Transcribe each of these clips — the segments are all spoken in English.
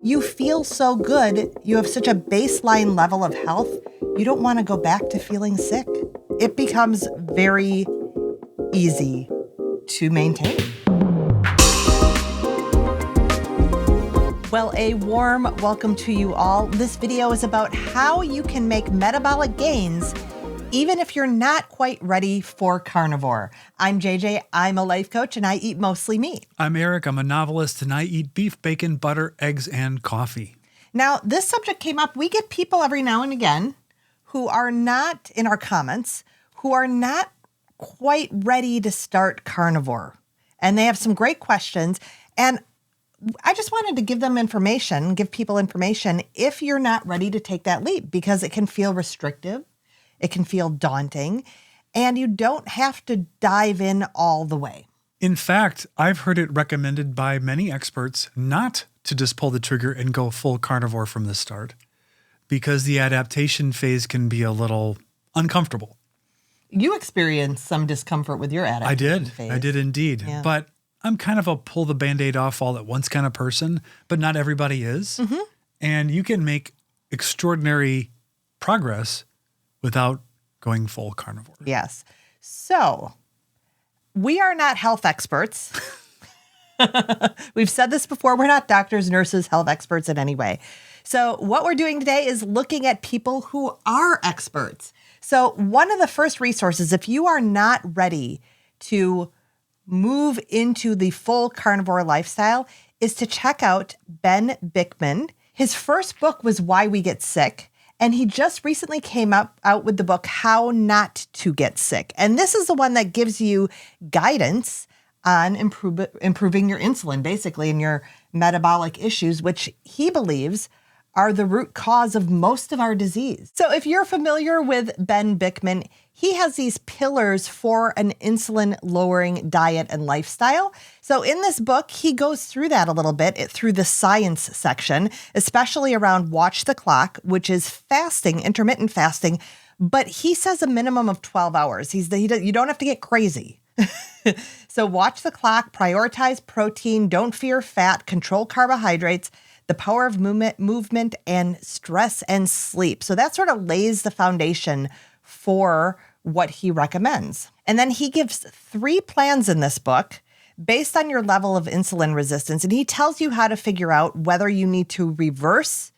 You feel so good. You have such a baseline level of health. You don't want to go back to feeling sick. It becomes very easy to maintain. Well, a warm welcome to you all. This video is about how you can make metabolic gains even if you're not quite ready for carnivore. I'm JJ, I'm a life coach, and I eat mostly meat. I'm Eric, I'm a novelist, and I eat beef, bacon, butter, eggs, and coffee. Now, this subject came up. We get people every now and again who are not, in our comments, who are not quite ready to start carnivore. And they have some great questions. And I just wanted to give them information, give people information if you're not ready to take that leap, because it can feel restrictive. It can feel daunting, and you don't have to dive in all the way. In fact, I've heard it recommended by many experts not to just pull the trigger and go full carnivore from the start, because the adaptation phase can be a little uncomfortable. You experienced some discomfort with your adaptation phase. I did indeed. Yeah. But I'm kind of a pull the Band-Aid off all at once kind of person, but not everybody is. Mm-hmm. And you can make extraordinary progress without going full carnivore. Yes. So we are not health experts. We've said this before. We're not doctors, nurses, health experts in any way. So what we're doing today is looking at people who are experts. So one of the first resources, if you are not ready to move into the full carnivore lifestyle, is to check out Ben Bikman. His first book was Why We Get Sick. And he just recently came out with the book, How Not to Get Sick. And this is the one that gives you guidance on improving your insulin, basically, and your metabolic issues, which he believes are the root cause of most of our disease. So if you're familiar with Ben Bikman, he has these pillars for an insulin-lowering diet and lifestyle. So in this book, he goes through that a little bit through the science section, especially around watch the clock, which is fasting, intermittent fasting. But he says a minimum of 12 hours. You don't have to get crazy. So watch the clock, prioritize protein, don't fear fat, control carbohydrates, the power of movement, and stress and sleep. So that sort of lays the foundation for what he recommends. And then he gives 3 plans in this book based on your level of insulin resistance. And he tells you how to figure out whether you need to reverse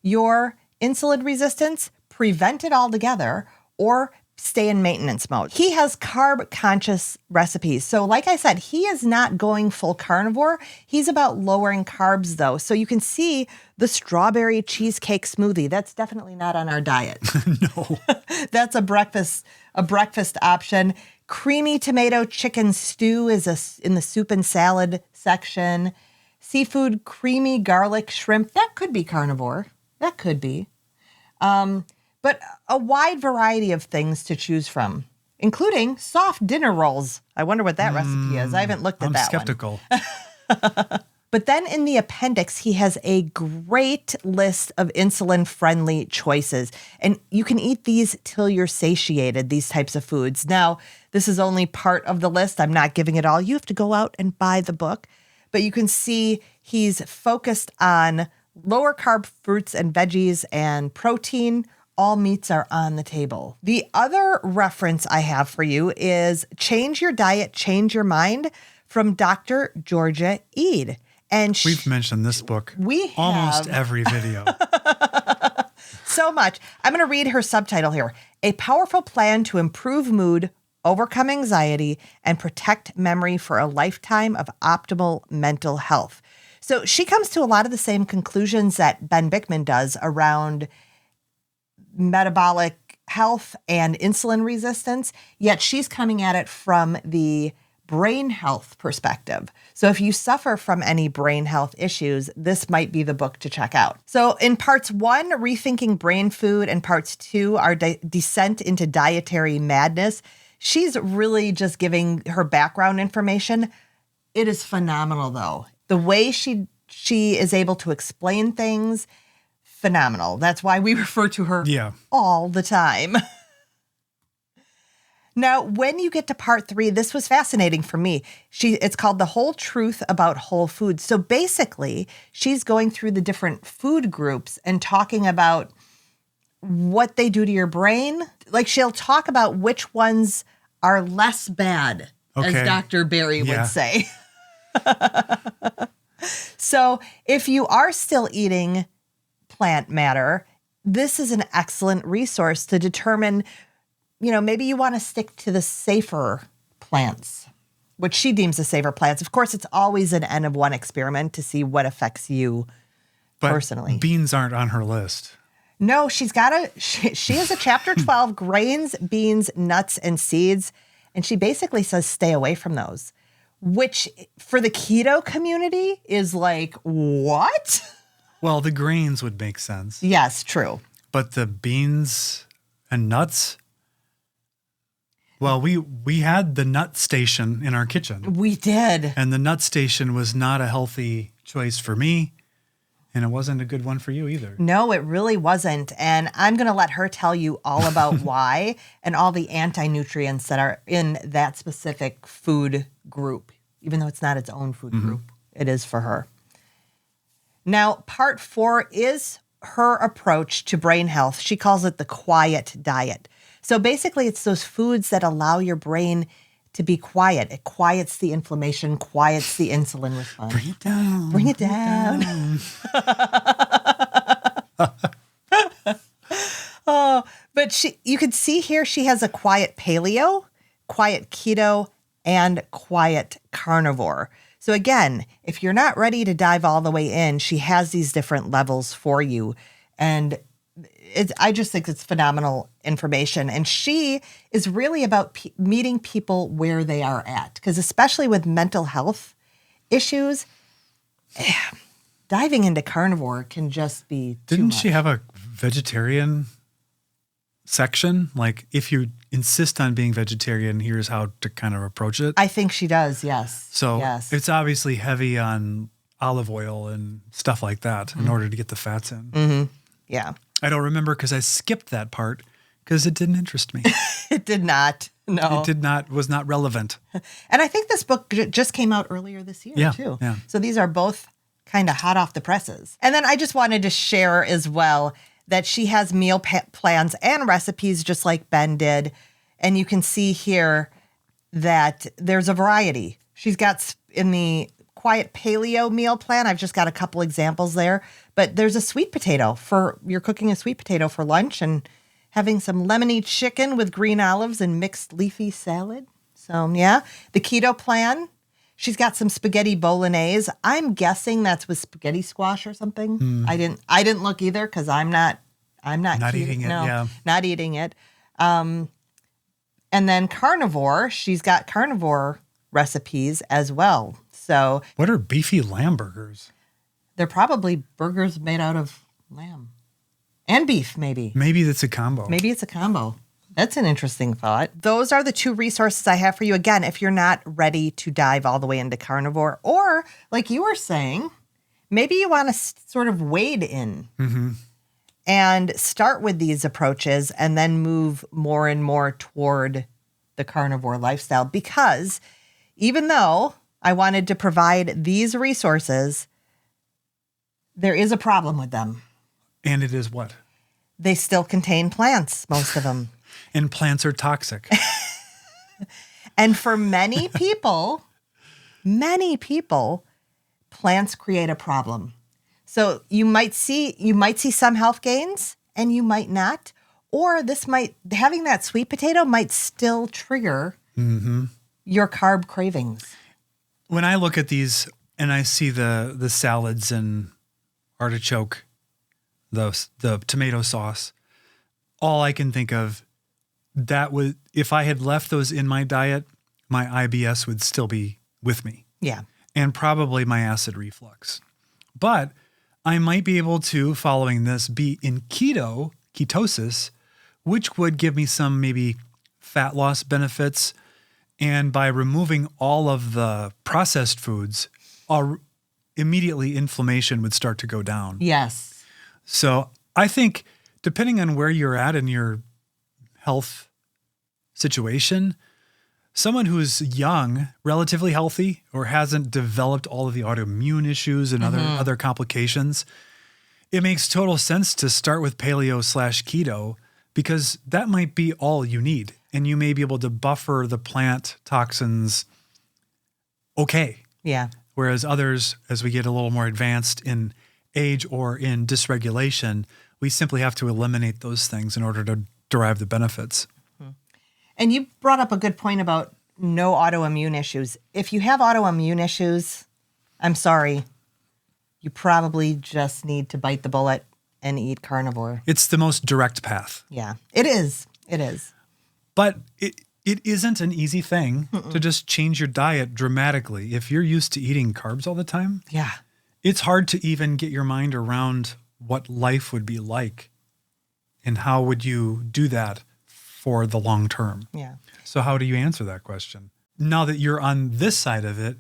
your insulin resistance, prevent it altogether, or stay in maintenance mode. He has carb conscious recipes. So like I said, he is not going full carnivore. He's about lowering carbs though. So you can see the strawberry cheesecake smoothie. That's definitely not on our diet. No. That's a breakfast option. Creamy tomato chicken stew is in the soup and salad section. Seafood, creamy garlic shrimp. That could be carnivore. That could be. But a wide variety of things to choose from, including soft dinner rolls. I wonder what that recipe is. I haven't looked at that skeptical. One. But then in the appendix, he has a great list of insulin-friendly choices. And you can eat these till you're satiated, these types of foods. Now, this is only part of the list. I'm not giving it all. You have to go out and buy the book. But you can see he's focused on lower carb fruits and veggies and protein. All meats are on the table. The other reference I have for you is Change Your Diet, Change Your Mind from Dr. Georgia Ede. And we've mentioned this book almost every video. So much. I'm going to read her subtitle here. A powerful plan to improve mood, overcome anxiety, and protect memory for a lifetime of optimal mental health. So she comes to a lot of the same conclusions that Ben Bikman does around metabolic health and insulin resistance, yet she's coming at it from the brain health perspective. So if you suffer from any brain health issues, this might be the book to check out. So in parts 1, Rethinking Brain Food, and parts 2, our descent into dietary madness, she's really just giving her background information. It is phenomenal though. The way she is able to explain things, phenomenal. That's why we refer to her all the time. Now, when you get to part 3, this was fascinating for me. It's called The Whole Truth About Whole Foods. So basically, she's going through the different food groups and talking about what they do to your brain. Like she'll talk about which ones are less bad, as Dr. Barry would say. So if you are still eating plant matter, this is an excellent resource to determine, maybe you want to stick to the safer plants, which she deems the safer plants. Of course, it's always an N of 1 experiment to see what affects you personally. Beans aren't on her list. No, she has a chapter 12, grains, beans, nuts, and seeds. And she basically says, stay away from those, which for the keto community is like, what? Well, the grains would make sense. Yes, true. But the beans and nuts, well, we had the nut station in our kitchen. We did. And the nut station was not a healthy choice for me. And it wasn't a good one for you either. No, it really wasn't. And I'm going to let her tell you all about why and all the anti-nutrients that are in that specific food group, even though it's not its own food group. It is for her. Now, part 4 is her approach to brain health. She calls it the quiet diet. So basically, it's those foods that allow your brain to be quiet. It quiets the inflammation, quiets the insulin response. Bring it down. Bring it down. Oh, but you can see here she has a quiet paleo, quiet keto, and quiet carnivore. So again, if you're not ready to dive all the way in, she has these different levels for you. And I just think it's phenomenal information. And she is really about meeting people where they are at. Because especially with mental health issues, diving into carnivore can just be too Didn't much. she have a vegetarian section? Like, if you insist on being vegetarian, here's how to kind of approach it. I think she does, yes. So yes. It's obviously heavy on olive oil and stuff like that in order to get the fats in. Mm-hmm. Yeah. I don't remember because I skipped that part because it didn't interest me. It did not. No. It was not relevant. And I think this book just came out earlier this year, too. Yeah. So these are both kind of hot off the presses. And then I just wanted to share as well that she has meal plans and recipes just like Ben did. And you can see here that there's a variety. She's got in the quiet paleo meal plan, I've just got a couple examples there, but there's a sweet potato you're cooking a sweet potato for lunch and having some lemony chicken with green olives and mixed leafy salad. So yeah, the keto plan, she's got some spaghetti bolognese. I'm guessing that's with spaghetti squash or something. I didn't look either because I'm not eating it. No, yeah. Not eating it. And then carnivore, she's got carnivore recipes as well. So what are beefy lamb burgers? They're probably burgers made out of lamb and beef, maybe. Maybe that's a combo. Maybe it's a combo. That's an interesting thought. Those are the 2 resources I have for you. Again, if you're not ready to dive all the way into carnivore, or like you were saying, maybe you want to sort of wade in and start with these approaches and then move more and more toward the carnivore lifestyle. Because even though I wanted to provide these resources, there is a problem with them. And it is what? They still contain plants, most of them. And plants are toxic. And for many people, plants create a problem. So you might see some health gains and you might not. Or having that sweet potato might still trigger your carb cravings. When I look at these and I see the salads and artichoke, the tomato sauce, all I can think of, if I had left those in my diet, my IBS would still be with me. Yeah. And probably my acid reflux. But I might be able to, following this, be in ketosis, which would give me some maybe fat loss benefits. And by removing all of the processed foods, immediately inflammation would start to go down. Yes. So I think depending on where you're at in your health situation, someone who's young, relatively healthy, or hasn't developed all of the autoimmune issues and other complications, it makes total sense to start with paleo/keto because that might be all you need. And you may be able to buffer the plant toxins okay. Yeah. Whereas others, as we get a little more advanced in age or in dysregulation, we simply have to eliminate those things in order to derive the benefits. And you brought up a good point about no autoimmune issues. If you have autoimmune issues, I'm sorry, you probably just need to bite the bullet and eat carnivore. It's the most direct path. Yeah, it is. It is. But it isn't an easy thing to just change your diet dramatically. If you're used to eating carbs all the time, Yeah. it's hard to even get your mind around what life would be like and how would you do that for the long term. Yeah. So how do you answer that question? Now that you're on this side of it,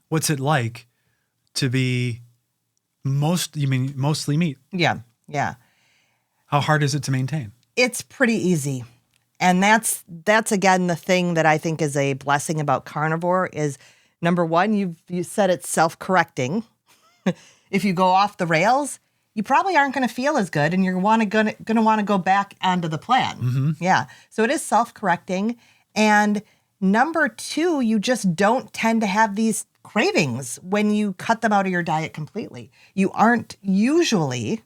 what's it like to be mostly meat? Yeah. Yeah. How hard is it to maintain? It's pretty easy. And that's again the thing that I think is a blessing about carnivore is number one, you said it's self-correcting. If you go off the rails, you probably aren't going to feel as good and you're going to want to go back onto the plan. Yeah. So it is self-correcting. And number two, you just don't tend to have these cravings when you cut them out of your diet completely. You aren't usually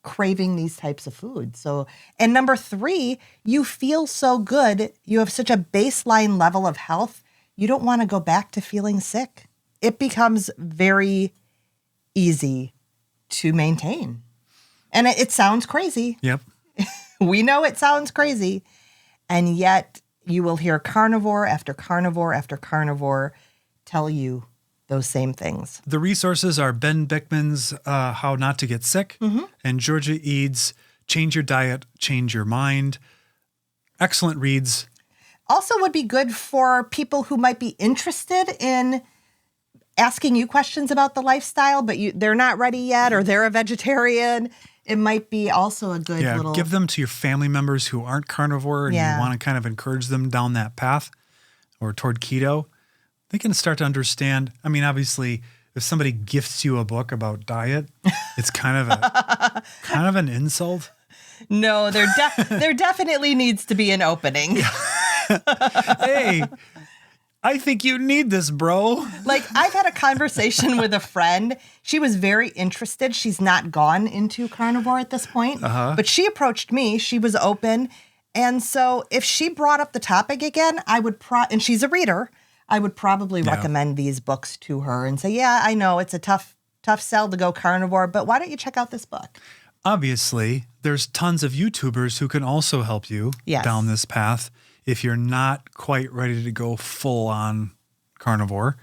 craving these types of foods. So, and number three, you feel so good. You have such a baseline level of health. You don't want to go back to feeling sick. It becomes very easy to maintain. And it sounds crazy. Yep. We know it sounds crazy. And yet you will hear carnivore after carnivore after carnivore tell you those same things. The resources are Ben Bickman's How Not to Get Sick and Georgia Eads' Change Your Diet, Change Your Mind. Excellent reads. Also would be good for people who might be interested in asking you questions about the lifestyle, but they're not ready yet or they're a vegetarian. It might be also a good little... give them to your family members who aren't carnivore and you want to kind of encourage them down that path or toward keto. They can start to understand. I mean, obviously, if somebody gifts you a book about diet, it's kind of an insult. No, there definitely needs to be an opening. Hey, I think you need this, bro. Like, I've had a conversation with a friend. She was very interested. She's not gone into carnivore at this point, but she approached me. She was open. And so if she brought up the topic again, I would and she's a reader, I would probably recommend these books to her and say, yeah, I know it's a tough sell to go carnivore, but why don't you check out this book? Obviously, there's tons of YouTubers who can also help you down this path if you're not quite ready to go full on carnivore.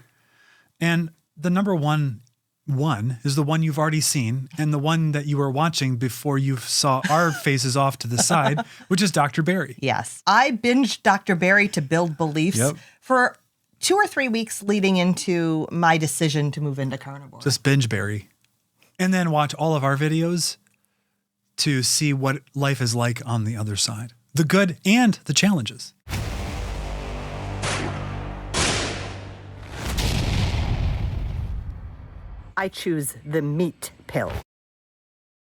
And the number one is the one you've already seen and the one that you were watching before you saw our faces off to the side, which is Dr. Berry. Yes. I binged Dr. Berry to build beliefs for 2 or 3 weeks leading into my decision to move into carnivore. Just binge Berry. And then watch all of our videos to see what life is like on the other side. The good and the challenges. I choose the meat pill.